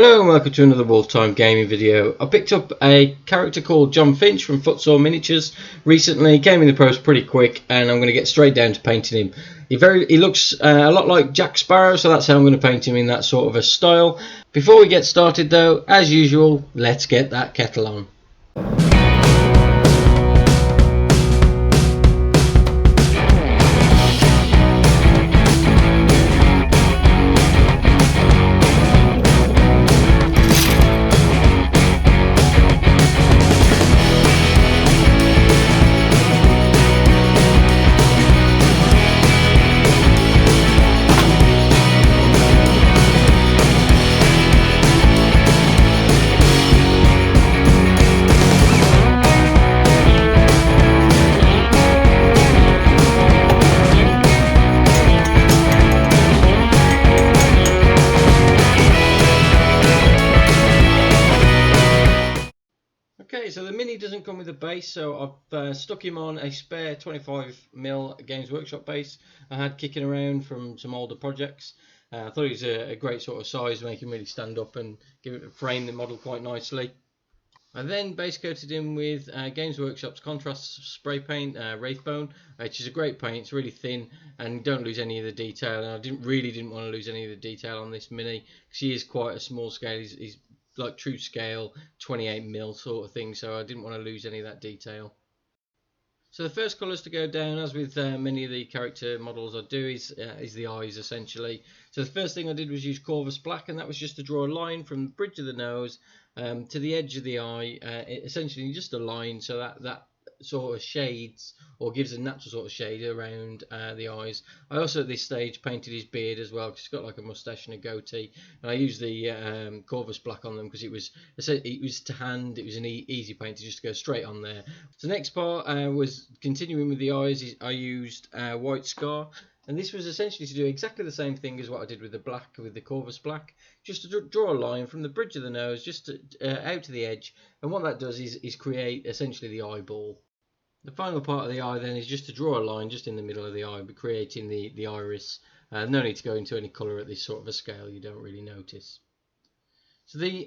Hello and welcome to another Wolftime gaming video. I picked up a character called John Finch from Footsore Miniatures recently. Came in the post pretty quick and I'm going to get straight down to painting him. He looks a lot like Jack Sparrow, so that's how I'm going to paint him, in that sort of a style. Before we get started though, as usual, let's get that kettle on. Okay, so the Mini doesn't come with a base, so I've stuck him on a spare 25mm Games Workshop base I had kicking around from some older projects. I thought it was a great sort of size, make him really stand up and frame the model quite nicely. I then base coated him with Games Workshop's Contrast spray paint, Wraith, which is a great paint. It's really thin and don't lose any of the detail. And I didn't want to lose any of the detail on this Mini because he is quite a small scale. He's like true scale 28mm sort of thing, so I didn't want to lose any of that detail. So the first colours to go down, as with many of the character models I do, is the eyes essentially. So the first thing I did was use Corvus black, and that was just to draw a line from the bridge of the nose to the edge of the eye, essentially just a line, so that sort of shades or gives a natural sort of shade around the eyes. I also at this stage painted his beard as well, because he's got like a moustache and a goatee, and I used the Corvus black on them because it was to hand. It was an easy paint to just go straight on there. So the next part was continuing with the eyes. I used white scar, and this was essentially to do exactly the same thing as what I did with the Corvus black, just to draw a line from the bridge of the nose just out to the edge, and what that does is create essentially the eyeball. The final part of the eye then is just to draw a line just in the middle of the eye, but creating the iris. No need to go into any colour at this sort of a scale, you don't really notice. So the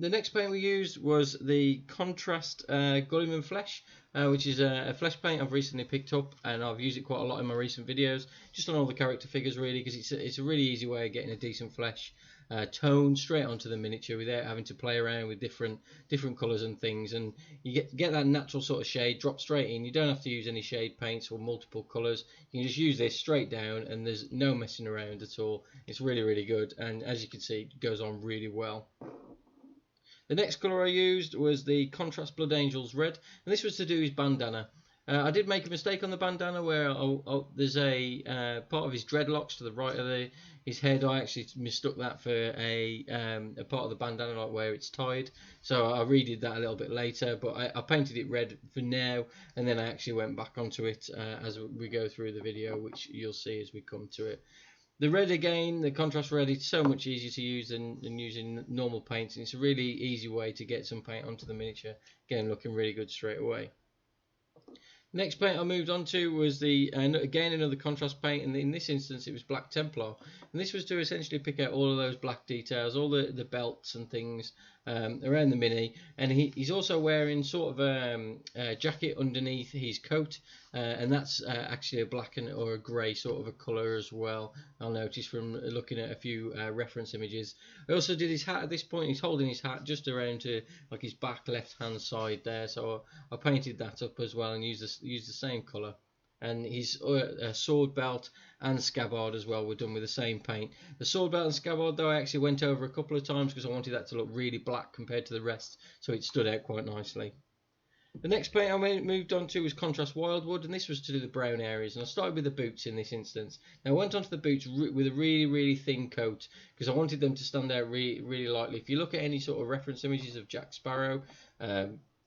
next paint we used was the Contrast Gulliman flesh, which is a flesh paint I've recently picked up, and I've used it quite a lot in my recent videos, just on all the character figures really, because it's a really easy way of getting a decent flesh tone straight onto the miniature without having to play around with different colours and things, and you get that natural sort of shade drop straight in. You don't have to use any shade paints or multiple colours. You can just use this straight down and there's no messing around at all. It's really good, and as you can see, it goes on really well. The next colour I used was the Contrast Blood Angels red, and this was to do his bandana. I did make a mistake on the bandana where there's a part of his dreadlocks to the right of his head. I actually mistook that for a part of the bandana, like where it's tied. So I redid that a little bit later, but I painted it red for now, and then I actually went back onto it as we go through the video, which you'll see as we come to it. The red again, the contrast red, is so much easier to use than using normal paints, and it's a really easy way to get some paint onto the miniature, again looking really good straight away. Next paint I moved on to was again another contrast paint, and in this instance it was black Templar, and this was to essentially pick out all of those black details, all the belts and things around the Mini, and he's also wearing sort of a jacket underneath his coat, and that's actually a black or a grey sort of a colour as well, I'll notice from looking at a few reference images. I also did his hat at this point. He's holding his hat just around to like his back left hand side there, so I painted that up as well and used the same colour. And his sword belt and scabbard as well were done with the same paint. The sword belt and scabbard though I actually went over a couple of times because I wanted that to look really black compared to the rest, so it stood out quite nicely. The next paint I moved on to was Contrast Wyldwood, and this was to do the brown areas, and I started with the boots in this instance. Now I went onto the boots with a really thin coat because I wanted them to stand out really lightly. If you look at any sort of reference images of Jack Sparrow,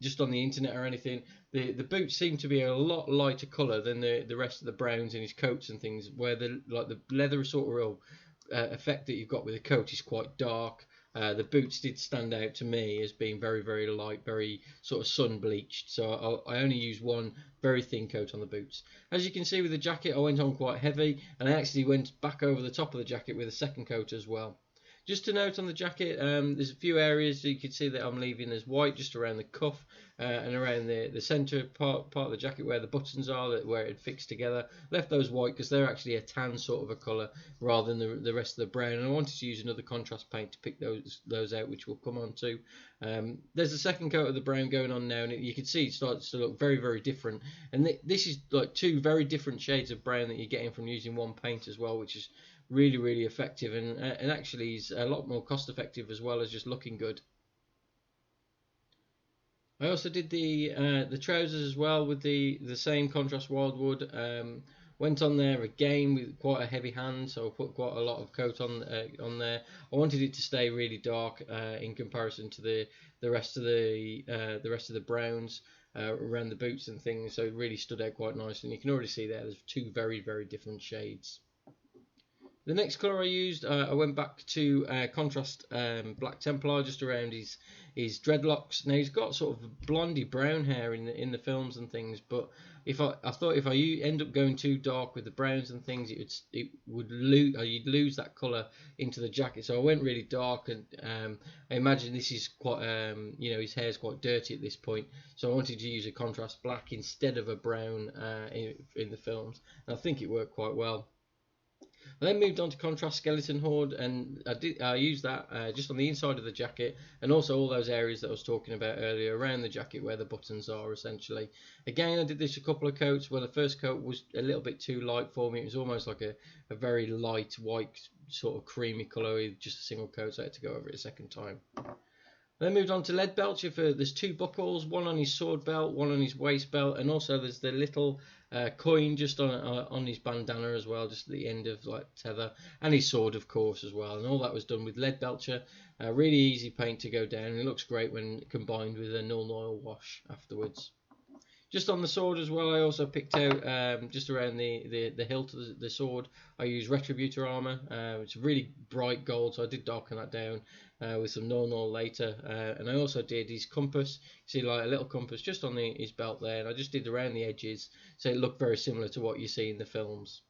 just on the internet or anything, the boots seem to be a lot lighter colour than the rest of the browns in his coats and things, where the leather sort of effect that you've got with the coat is quite dark. The boots did stand out to me as being very light, very sort of sun bleached, so I only used one very thin coat on the boots. As you can see with the jacket, I went on quite heavy, and I actually went back over the top of the jacket with a second coat as well. Just to note on the jacket, there's a few areas that you can see that I'm leaving as white, just around the cuff and around the centre part of the jacket where the buttons are, where it fixed together. Left those white because they're actually a tan sort of a colour rather than the rest of the brown. And I wanted to use another contrast paint to pick those out, which we'll come on to. There's a second coat of the brown going on now, and you can see it starts to look very, very different. And this is like two very different shades of brown that you're getting from using one paint as well, which is really, really effective, and actually is a lot more cost effective as well as just looking good. I also did the trousers as well with the same Contrast Wyldwood. Went on there again with quite a heavy hand, so I put quite a lot of coat on there. I wanted it to stay really dark in comparison to the rest of the browns around the boots and things, so it really stood out quite nicely. And you can already see there's two very, very different shades. The next colour I used, I went back to Contrast Black Templar, just around his dreadlocks. Now he's got sort of blondie brown hair in the films and things, but I thought if I end up going too dark with the browns and things, you'd lose that colour into the jacket. So I went really dark, and I imagine this is quite his hair's quite dirty at this point, so I wanted to use a contrast black instead of a brown in the films, and I think it worked quite well. I then moved on to Contrast Skeleton Horde, and I used that just on the inside of the jacket, and also all those areas that I was talking about earlier around the jacket where the buttons are essentially. Again, I did this a couple of coats. Well, the first coat was a little bit too light for me. It was almost like a very light white sort of creamy colour with just a single coat, so I had to go over it a second time. Then moved on to Leadbelcher there's two buckles, one on his sword belt, one on his waist belt, and also there's the little coin just on his bandana as well, just at the end of like tether, and his sword of course as well. And all that was done with Leadbelcher. Really easy paint to go down, and it looks great when combined with a Nuln oil wash afterwards. Just on the sword as well, I also picked out just around the hilt of the sword, I used Retributor armour. It's really bright gold, so I did darken that down with some Nuln oil later. And I also did his compass. You see like a little compass just on his belt there, and I just did around the edges so it looked very similar to what you see in the films.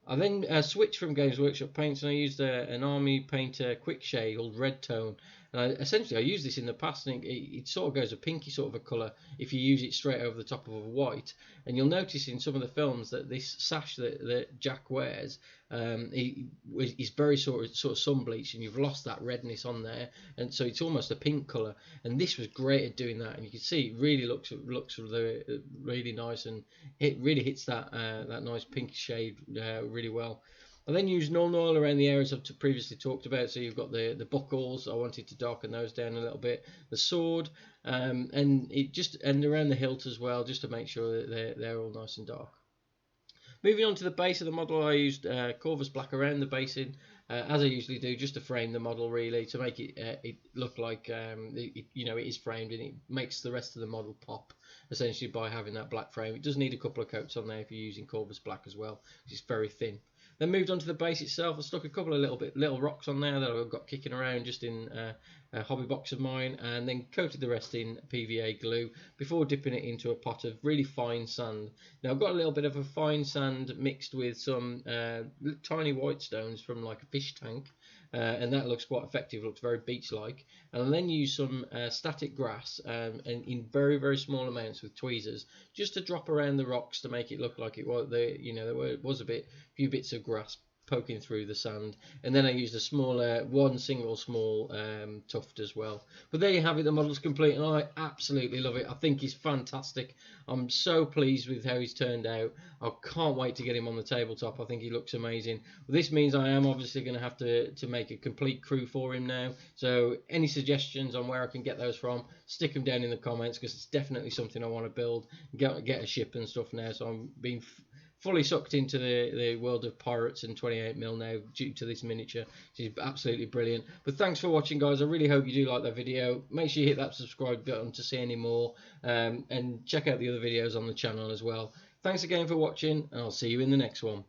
I then switched from Games Workshop paints, and I used an Army Painter quick shade called Red Tone. And I used this in the past, and it sort of goes a pinky sort of a colour if you use it straight over the top of a white. And you'll notice in some of the films that this sash that Jack wears is very sort of sun bleached, and you've lost that redness on there, and so it's almost a pink colour. And this was great at doing that, and you can see it really looks really nice, and it really hits that nice pink shade really well. I then used Nuln oil around the areas I've previously talked about. So you've got the buckles. I wanted to darken those down a little bit. The sword, and around the hilt as well, just to make sure that they're all nice and dark. Moving on to the base of the model, I used Corvus black around the basing, as I usually do, just to frame the model really, to make it look like it is framed, and it makes the rest of the model pop essentially by having that black frame. It does need a couple of coats on there if you're using Corvus black as well, because it's very thin. Then moved on to the base itself. I stuck a couple of little rocks on there that I've got kicking around just in a hobby box of mine, and then coated the rest in PVA glue before dipping it into a pot of really fine sand. Now I've got a little bit of a fine sand mixed with some tiny white stones from like a fish tank, and that looks quite effective. It looks very beach-like. And I'll then use some static grass and in very, very small amounts with tweezers, just to drop around the rocks to make it look like it was there was a few bits of grass poking through the sand. And then I used one single small tuft as well. But there you have it, the model's complete, and I absolutely love it. I think he's fantastic. I'm so pleased with how he's turned out. I can't wait to get him on the tabletop. I think he looks amazing. Well, this means I am obviously going to have to make a complete crew for him now. So any suggestions on where I can get those from, stick them down in the comments, because it's definitely something I want to build, get a ship and stuff now. So I'm being fully sucked into the world of pirates and 28mm now due to this miniature. It's absolutely brilliant. But thanks for watching, guys. I really hope you do like that video. Make sure you hit that subscribe button to see any more, and check out the other videos on the channel as well. Thanks again for watching, and I'll see you in the next one.